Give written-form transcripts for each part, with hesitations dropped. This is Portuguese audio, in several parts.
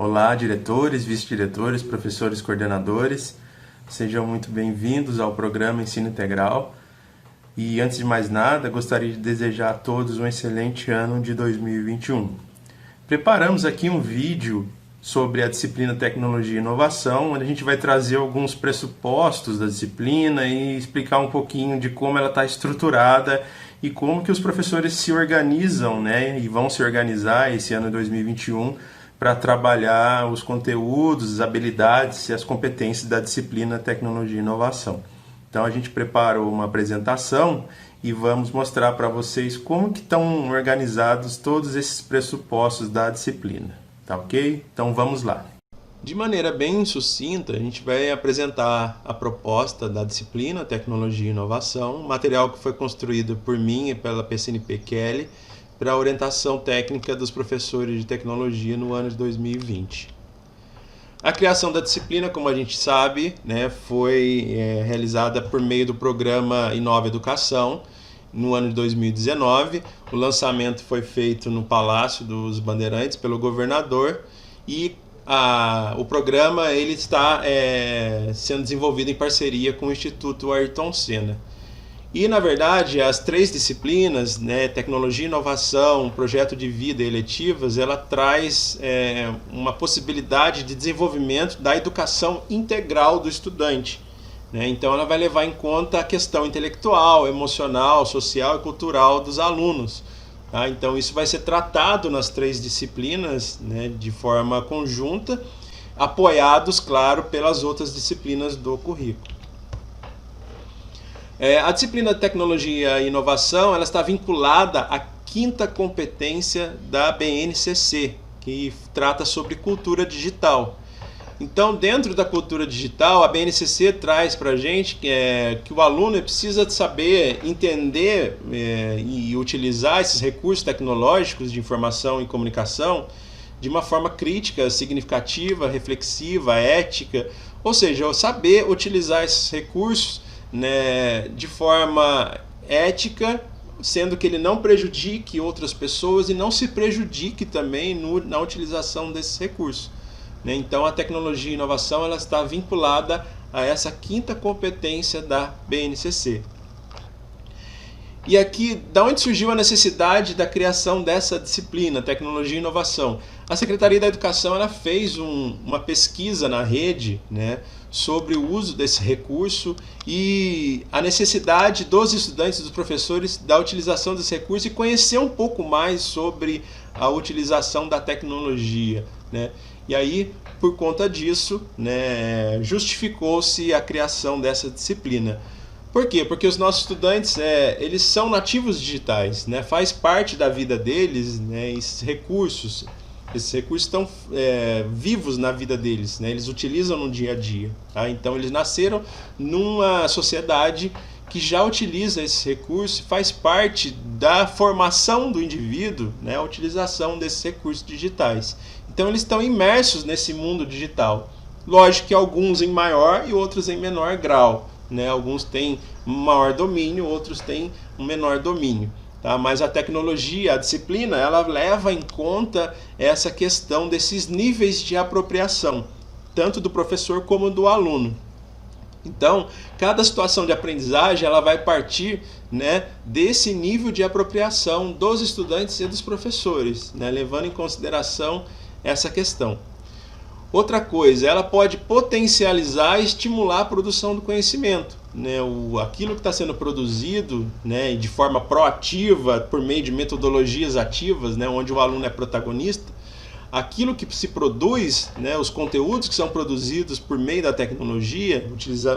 Olá, diretores, vice-diretores, professores, coordenadores. Sejam muito bem-vindos ao programa Ensino Integral. E antes de mais nada, gostaria de desejar a todos um excelente ano de 2021. Preparamos aqui um vídeo sobre a disciplina Tecnologia e Inovação, onde a gente vai trazer alguns pressupostos da disciplina e explicar um pouquinho de como ela está estruturada e como que os professores se organizam, né, e vão se organizar esse ano de 2021 para trabalhar os conteúdos, as habilidades e as competências da disciplina Tecnologia e Inovação. Então a gente preparou uma apresentação e vamos mostrar para vocês como que estão organizados todos esses pressupostos da disciplina, tá ok? Então vamos lá. De maneira bem sucinta, a gente vai apresentar a proposta da disciplina Tecnologia e Inovação, material que foi construído por mim e pela PCNP Kelly, para a orientação técnica dos professores de tecnologia no ano de 2020. A criação da disciplina, como a gente sabe, né, foi realizada por meio do programa Inova Educação no ano de 2019. O lançamento foi feito no Palácio dos Bandeirantes pelo governador e o programa ele está sendo desenvolvido em parceria com o Instituto Ayrton Senna. E, na verdade, as três disciplinas, né, Tecnologia, Inovação, Projeto de Vida e Eletivas, ela traz uma possibilidade de desenvolvimento da educação integral do estudante, né? Então, ela vai levar em conta a questão intelectual, emocional, social e cultural dos alunos. Tá? Então, isso vai ser tratado nas três disciplinas, né, de forma conjunta, apoiados, claro, pelas outras disciplinas do currículo. A disciplina de Tecnologia e Inovação ela está vinculada à quinta competência da BNCC, que trata sobre cultura digital. Então, dentro da cultura digital, a BNCC traz para a gente que o aluno precisa saber entender e utilizar esses recursos tecnológicos de informação e comunicação de uma forma crítica, significativa, reflexiva, ética, ou seja, saber utilizar esses recursos, né, de forma ética, sendo que ele não prejudique outras pessoas e não se prejudique também na utilização desses recursos, né? Então a tecnologia e inovação ela está vinculada a essa quinta competência da BNCC. E aqui, da onde surgiu a necessidade da criação dessa disciplina, Tecnologia e Inovação? A Secretaria da Educação ela fez uma pesquisa na rede, né, sobre o uso desse recurso e a necessidade dos estudantes e dos professores da utilização desse recurso e conhecer um pouco mais sobre a utilização da tecnologia, né? E aí, por conta disso, né, justificou-se a criação dessa disciplina. Por quê? Porque os nossos estudantes eles são nativos digitais, né? Faz parte da vida deles, né, esses recursos estão vivos na vida deles, né? Eles utilizam no dia a dia. Tá? Então eles nasceram numa sociedade que já utiliza esse recurso, faz parte da formação do indivíduo, né, a utilização desses recursos digitais. Então eles estão imersos nesse mundo digital. Lógico que alguns em maior e outros em menor grau, né? Alguns têm um maior domínio, outros têm um menor domínio. Tá? Mas a tecnologia, a disciplina, ela leva em conta essa questão desses níveis de apropriação, tanto do professor como do aluno. Então, cada situação de aprendizagem ela vai partir, né, desse nível de apropriação dos estudantes e dos professores, né, levando em consideração essa questão. Outra coisa, ela pode potencializar e estimular a produção do conhecimento, né? Aquilo que está sendo produzido, né, de forma proativa, por meio de metodologias ativas, né, onde o aluno é protagonista, aquilo que se produz, né, os conteúdos que são produzidos por meio da tecnologia,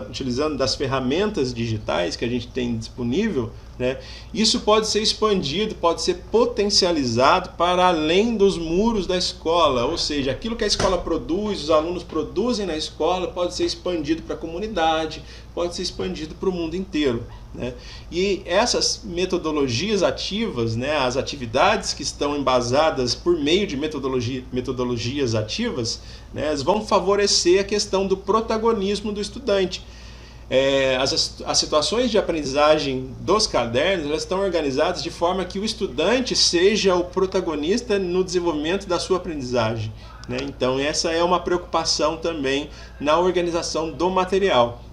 utilizando das ferramentas digitais que a gente tem disponível, né, isso pode ser expandido, pode ser potencializado para além dos muros da escola, ou seja, aquilo que a escola produz, os alunos produzem na escola, pode ser expandido para a comunidade, pode ser expandido para o mundo inteiro, né? E essas metodologias ativas, né, as atividades que estão embasadas por meio de metodologias ativas, né, elas vão favorecer a questão do protagonismo do estudante. As situações de aprendizagem dos cadernos elas estão organizadas de forma que o estudante seja o protagonista no desenvolvimento da sua aprendizagem. né? Então essa é uma preocupação também na organização do material.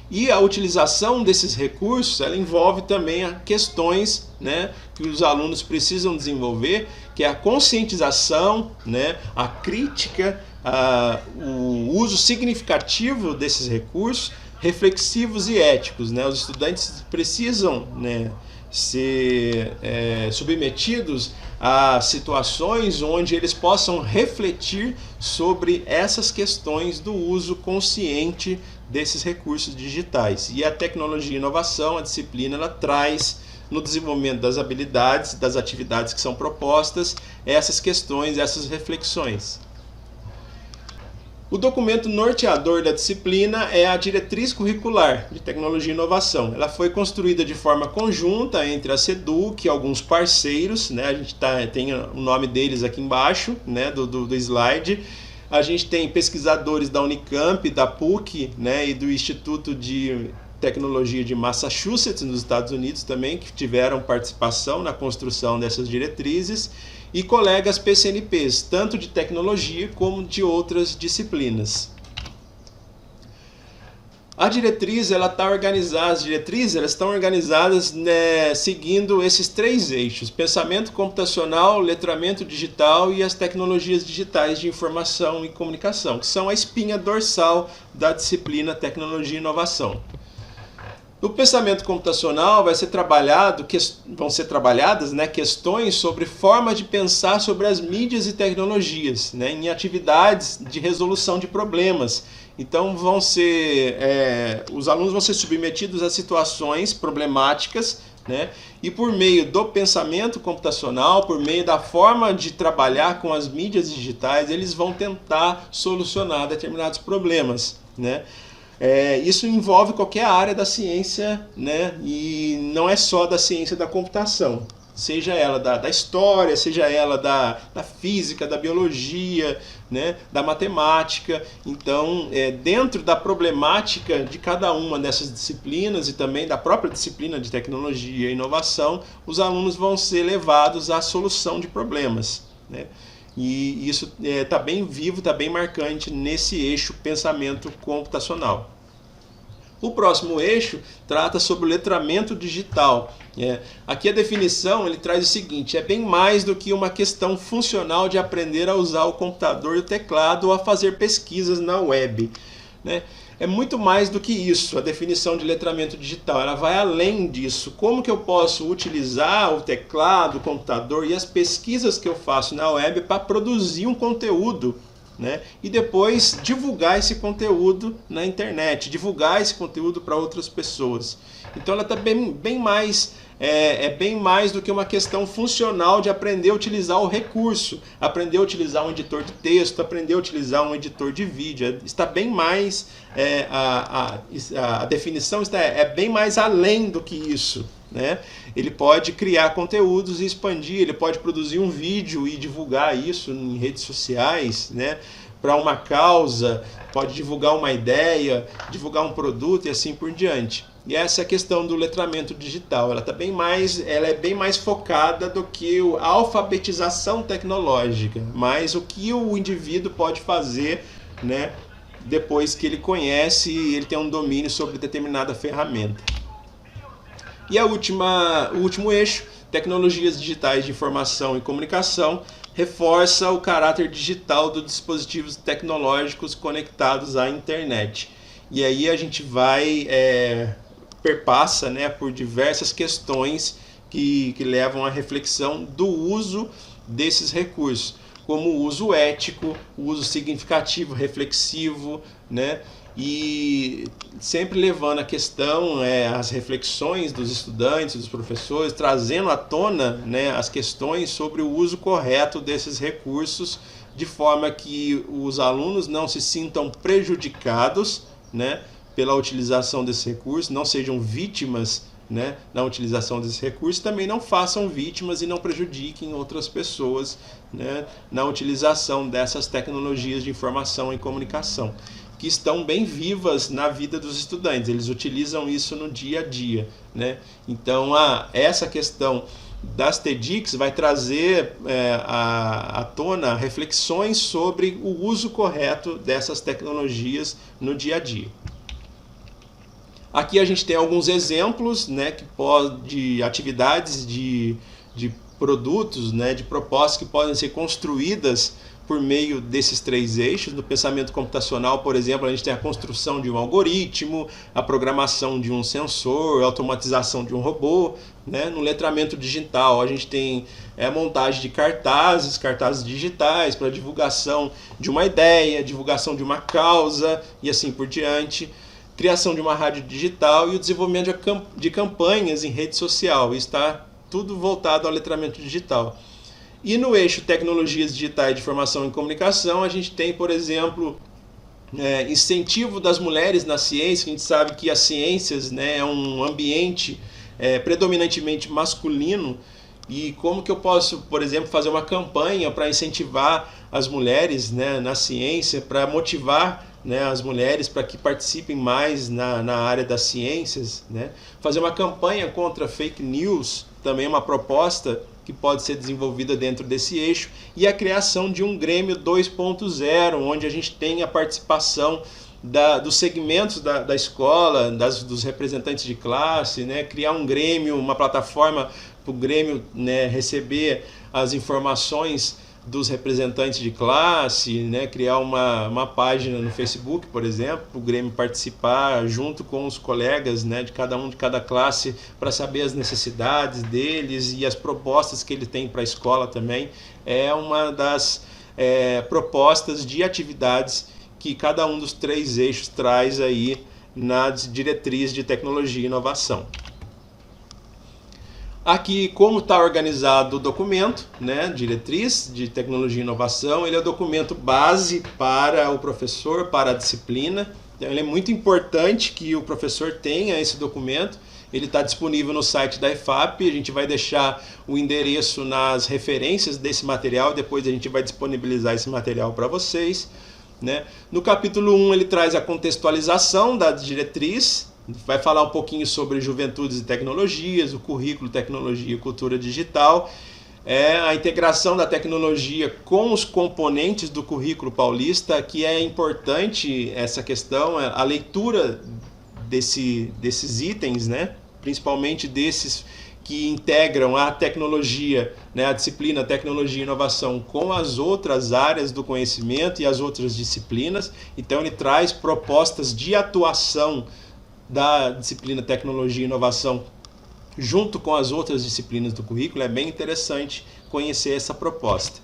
E a utilização desses recursos, ela envolve também questões, né, que os alunos precisam desenvolver, que é a conscientização, né, a crítica, o uso significativo desses recursos, reflexivos e éticos, né? Os estudantes precisam, né, ser submetidos a situações onde eles possam refletir sobre essas questões do uso consciente desses recursos digitais. E a tecnologia e inovação, a disciplina, ela traz no desenvolvimento das habilidades, das atividades que são propostas, essas questões, essas reflexões. O documento norteador da disciplina é a Diretriz Curricular de Tecnologia e Inovação. Ela foi construída de forma conjunta entre a SEDUC e alguns parceiros, né? A gente tem o nome deles aqui embaixo, né, do slide. A gente tem pesquisadores da Unicamp, da PUC, né, e do Instituto de Tecnologia de Massachusetts, nos Estados Unidos também, que tiveram participação na construção dessas diretrizes, e colegas PCNPs, tanto de tecnologia como de outras disciplinas. A diretriz, as diretrizes elas estão organizadas, né, seguindo esses 3 eixos: pensamento computacional, letramento digital e as tecnologias digitais de informação e comunicação, que são a espinha dorsal da disciplina Tecnologia e Inovação. No pensamento computacional vão ser trabalhadas, né, questões sobre forma de pensar sobre as mídias e tecnologias, né, em atividades de resolução de problemas. Então os alunos vão ser submetidos a situações problemáticas, né, e por meio do pensamento computacional, por meio da forma de trabalhar com as mídias digitais, eles vão tentar solucionar determinados problemas, né. Isso envolve qualquer área da ciência, né? E não é só da ciência da computação, seja ela da história, seja ela da física, da biologia, né? Da matemática. Então, dentro da problemática de cada uma dessas disciplinas e também da própria disciplina de tecnologia e inovação, os alunos vão ser levados à solução de problemas, né? E isso está bem vivo, está bem marcante nesse eixo pensamento computacional. O próximo eixo trata sobre o letramento digital. Aqui a definição ele traz o seguinte: é bem mais do que uma questão funcional de aprender a usar o computador e o teclado ou a fazer pesquisas na web, né? É muito mais do que isso, a definição de letramento digital. Ela vai além disso. Como que eu posso utilizar o teclado, o computador e as pesquisas que eu faço na web para produzir um conteúdo, né? E depois divulgar esse conteúdo na internet, divulgar esse conteúdo para outras pessoas. Então ela está bem mais do que uma questão funcional de aprender a utilizar o recurso, aprender a utilizar um editor de texto, aprender a utilizar um editor de vídeo. Está bem mais, a definição é bem mais além do que isso, né? Ele pode criar conteúdos e expandir, ele pode produzir um vídeo e divulgar isso em redes sociais, né? Para uma causa, pode divulgar uma ideia, divulgar um produto e assim por diante. E essa é a questão do letramento digital. Ela é bem mais focada do que a alfabetização tecnológica, mas o que o indivíduo pode fazer, né, depois que ele conhece e ele tem um domínio sobre determinada ferramenta. E o último eixo, tecnologias digitais de informação e comunicação, reforça o caráter digital dos dispositivos tecnológicos conectados à internet. E aí a gente perpassa, né, por diversas questões que levam à reflexão do uso desses recursos, como o uso ético, o uso significativo, reflexivo, né? E sempre levando a questão, as reflexões dos estudantes, dos professores, trazendo à tona, né, as questões sobre o uso correto desses recursos, de forma que os alunos não se sintam prejudicados, né, pela utilização desses recursos, não sejam vítimas, né, na utilização desses recursos, também não façam vítimas e não prejudiquem outras pessoas, né, na utilização dessas tecnologias de informação e comunicação, que estão bem vivas na vida dos estudantes. Eles utilizam isso no dia a dia, né? Então essa questão das TEDx vai trazer à tona reflexões sobre o uso correto dessas tecnologias no dia a dia. Aqui a gente tem alguns exemplos, né, de atividades, de produtos, né, de propostas que podem ser construídas por meio desses 3 eixos. No pensamento computacional, por exemplo, a gente tem a construção de um algoritmo, a programação de um sensor, a automatização de um robô, né? No letramento digital, a gente tem a montagem de cartazes digitais para divulgação de uma ideia, divulgação de uma causa e assim por diante. Criação de uma rádio digital e o desenvolvimento de campanhas em rede social. Está tudo voltado ao letramento digital. E no eixo tecnologias digitais de informação e comunicação, a gente tem, por exemplo, incentivo das mulheres na ciência. A gente sabe que as ciências, né, é um ambiente predominantemente masculino. E como que eu posso, por exemplo, fazer uma campanha para incentivar as mulheres, né, na ciência, para motivar, né, as mulheres para que participem mais na área das ciências, né? Fazer uma campanha contra fake news, também é uma proposta que pode ser desenvolvida dentro desse eixo, e a criação de um Grêmio 2.0, onde a gente tem a participação dos segmentos da escola, dos representantes de classe, né? Criar um Grêmio, uma plataforma para o Grêmio, né, receber as informações dos representantes de classe, né, criar uma página no Facebook, por exemplo, para o Grêmio participar junto com os colegas, né, de cada classe, para saber as necessidades deles e as propostas que ele tem para a escola também. É uma das propostas de atividades que cada um dos 3 eixos traz aí na diretriz de tecnologia e inovação. Aqui, como está organizado o documento, né, diretriz de tecnologia e inovação, ele é o documento base para o professor, para a disciplina. Então, ele é muito importante que o professor tenha esse documento. Ele está disponível no site da EFAP, a gente vai deixar o endereço nas referências desse material, depois a gente vai disponibilizar esse material para vocês, né? No capítulo 1 ele traz a contextualização da diretriz, vai falar um pouquinho sobre juventudes e tecnologias, o currículo Tecnologia e Cultura Digital, a integração da tecnologia com os componentes do currículo paulista, que é importante essa questão, a leitura desses itens, né? Principalmente desses que integram a tecnologia, né? A disciplina Tecnologia e Inovação com as outras áreas do conhecimento e as outras disciplinas. Então ele traz propostas de atuação da disciplina Tecnologia e Inovação junto com as outras disciplinas do currículo. É bem interessante conhecer essa proposta.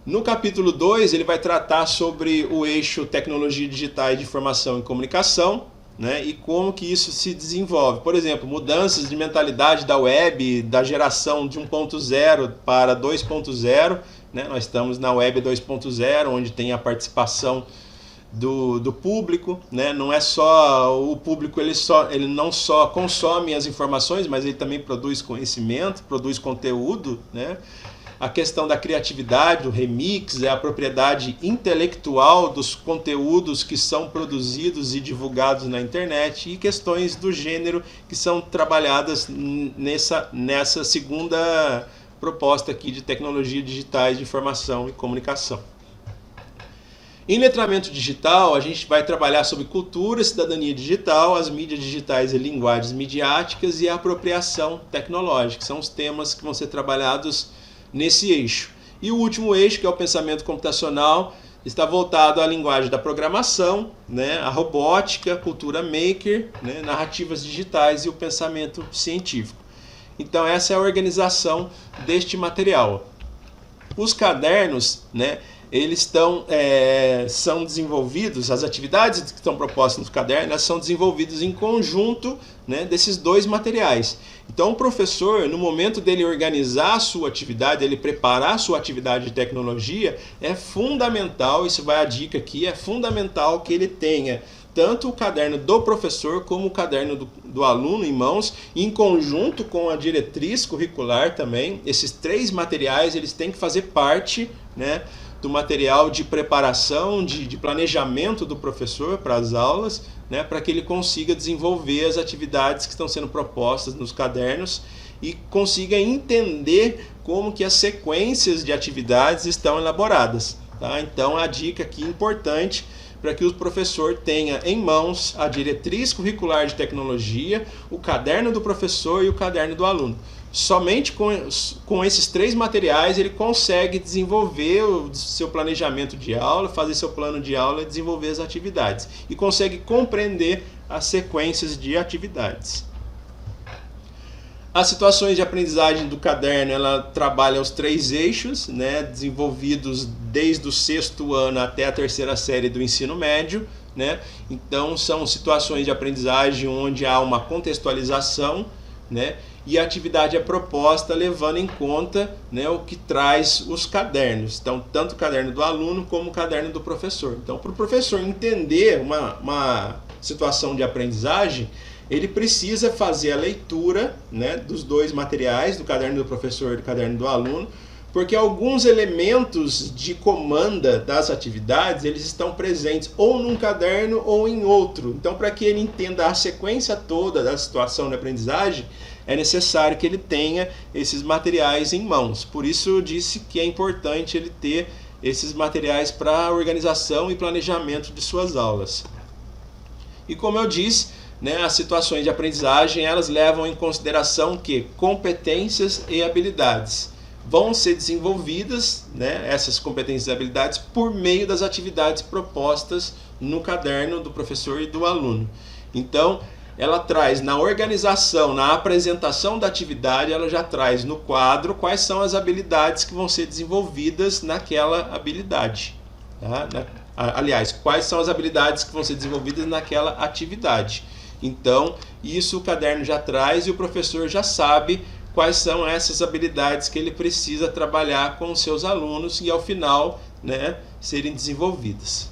No capítulo 2 ele vai tratar sobre o eixo Tecnologia Digitais de Informação e Comunicação, né, e como que isso se desenvolve. Por exemplo, mudanças de mentalidade da web, da geração de 1.0 para 2.0, né, nós estamos na web 2.0, onde tem a participação do público, né? Não é só o público, ele não só consome as informações, mas ele também produz conhecimento, produz conteúdo, né? A questão da criatividade, do remix, a propriedade intelectual dos conteúdos que são produzidos e divulgados na internet, e questões do gênero que são trabalhadas nessa segunda proposta aqui de tecnologia digitais de informação e comunicação. Em letramento digital, a gente vai trabalhar sobre cultura e cidadania digital, as mídias digitais e linguagens midiáticas e a apropriação tecnológica. São os temas que vão ser trabalhados nesse eixo. E o último eixo, que é o pensamento computacional, está voltado à linguagem da programação, né, a robótica, cultura maker, né, narrativas digitais e o pensamento científico. Então essa é a organização deste material. Os cadernos, né, eles são desenvolvidos, as atividades que estão propostas no caderno, elas são desenvolvidas em conjunto, né, desses 2 materiais. Então o professor, no momento dele organizar a sua atividade, ele preparar a sua atividade de tecnologia, é fundamental, isso vai a dica aqui, é fundamental que ele tenha tanto o caderno do professor como o caderno do aluno em mãos, em conjunto com a diretriz curricular também. Esses 3 materiais eles têm que fazer parte, né, do material de preparação, de planejamento do professor para as aulas, né, para que ele consiga desenvolver as atividades que estão sendo propostas nos cadernos e consiga entender como que as sequências de atividades estão elaboradas. Tá? Então a dica aqui importante para que o professor tenha em mãos a diretriz curricular de tecnologia, o caderno do professor e o caderno do aluno. Somente com esses 3 materiais ele consegue desenvolver o seu planejamento de aula, fazer seu plano de aula e desenvolver as atividades. E consegue compreender as sequências de atividades. As situações de aprendizagem do caderno, ela trabalha os 3 eixos, né, desenvolvidos desde o 6º ano até a 3ª série do ensino médio. Né? Então são situações de aprendizagem onde há uma contextualização, né? E a atividade é proposta levando em conta, né, o que traz os cadernos. Então, tanto o caderno do aluno como o caderno do professor. Então, para o professor entender uma situação de aprendizagem, ele precisa fazer a leitura, né, dos 2 materiais, do caderno do professor e do caderno do aluno, porque alguns elementos de comanda das atividades, eles estão presentes ou num caderno ou em outro. Então, para que ele entenda a sequência toda da situação de aprendizagem, é necessário que ele tenha esses materiais em mãos. Por isso eu disse que é importante ele ter esses materiais para a organização e planejamento de suas aulas. E como eu disse, né, as situações de aprendizagem, elas levam em consideração que competências e habilidades vão ser desenvolvidas, né, essas competências e habilidades, por meio das atividades propostas no caderno do professor e do aluno. Então, ela traz na organização, na apresentação da atividade, ela já traz no quadro quais são as habilidades que vão ser desenvolvidas naquela habilidade. Tá? Aliás, quais são as habilidades que vão ser desenvolvidas naquela atividade. Então, isso o caderno já traz e o professor já sabe quais são essas habilidades que ele precisa trabalhar com os seus alunos e ao final, né, serem desenvolvidas.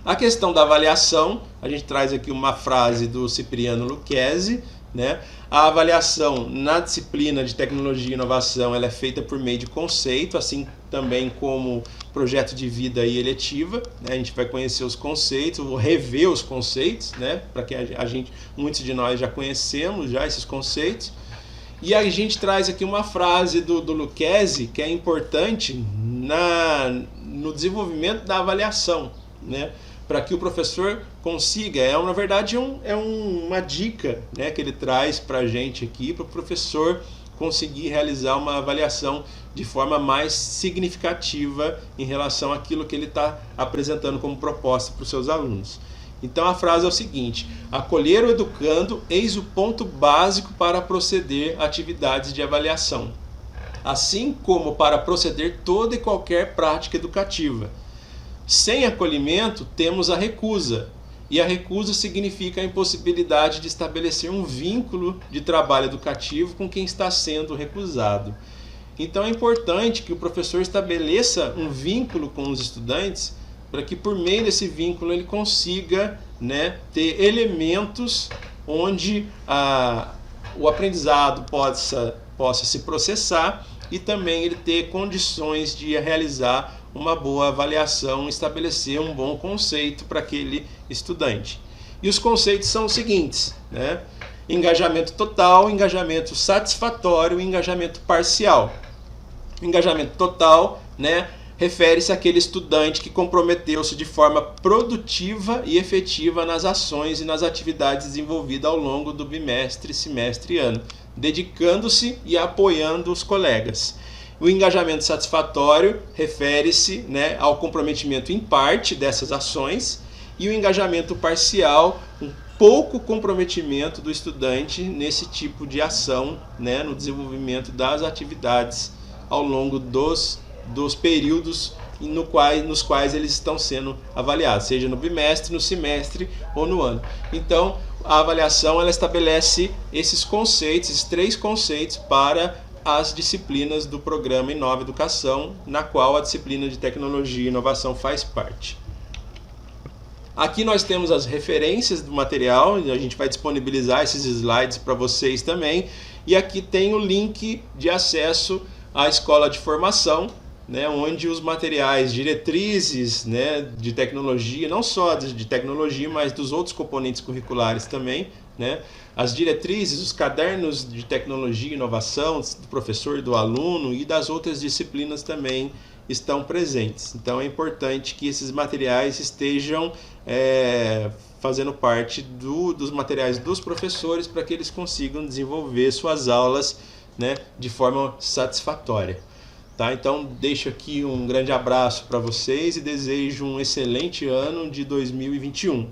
A questão da avaliação, a gente traz aqui uma frase do Cipriano Lucchesi, né? A avaliação na disciplina de tecnologia e inovação, ela é feita por meio de conceito, assim também como projeto de vida e eletiva, né? A gente vai conhecer os conceitos, vou rever os conceitos, né? Para que muitos de nós já conhecemos já esses conceitos. E a gente traz aqui uma frase do Lucchesi que é importante no desenvolvimento da avaliação, né? Para que o professor consiga, na verdade uma dica, né, que ele traz para a gente aqui, para o professor conseguir realizar uma avaliação de forma mais significativa em relação àquilo que ele está apresentando como proposta para os seus alunos. Então a frase é o seguinte: acolher o educando, eis o ponto básico para proceder a atividades de avaliação, assim como para proceder toda e qualquer prática educativa. Sem acolhimento, temos a recusa, e a recusa significa a impossibilidade de estabelecer um vínculo de trabalho educativo com quem está sendo recusado. Então é importante que o professor estabeleça um vínculo com os estudantes para que por meio desse vínculo ele consiga, né, ter elementos onde o aprendizado possa se processar e também ele ter condições de realizar uma boa avaliação, estabelecer um bom conceito para aquele estudante. E os conceitos são os seguintes, né? Engajamento total, engajamento satisfatório e engajamento parcial. Engajamento total, né, refere-se àquele estudante que comprometeu-se de forma produtiva e efetiva nas ações e nas atividades desenvolvidas ao longo do bimestre, semestre e ano, dedicando-se e apoiando os colegas. O engajamento satisfatório refere-se, né, ao comprometimento em parte dessas ações, e o engajamento parcial, um pouco comprometimento do estudante nesse tipo de ação, né, no desenvolvimento das atividades ao longo dos períodos nos quais eles estão sendo avaliados, seja no bimestre, no semestre ou no ano. Então, a avaliação ela estabelece esses conceitos, esses 3 conceitos para as disciplinas do programa Inova Educação, na qual a disciplina de Tecnologia e Inovação faz parte. Aqui nós temos as referências do material, a gente vai disponibilizar esses slides para vocês também, e aqui tem o link de acesso à escola de formação, né, onde os materiais, diretrizes, né, de tecnologia, não só de tecnologia, mas dos outros componentes curriculares também, né? As diretrizes, os cadernos de tecnologia e inovação do professor e do aluno e das outras disciplinas também estão presentes. Então é importante que esses materiais estejam fazendo parte dos materiais dos professores para que eles consigam desenvolver suas aulas, né, de forma satisfatória. Tá? Então deixo aqui um grande abraço para vocês e desejo um excelente ano de 2021.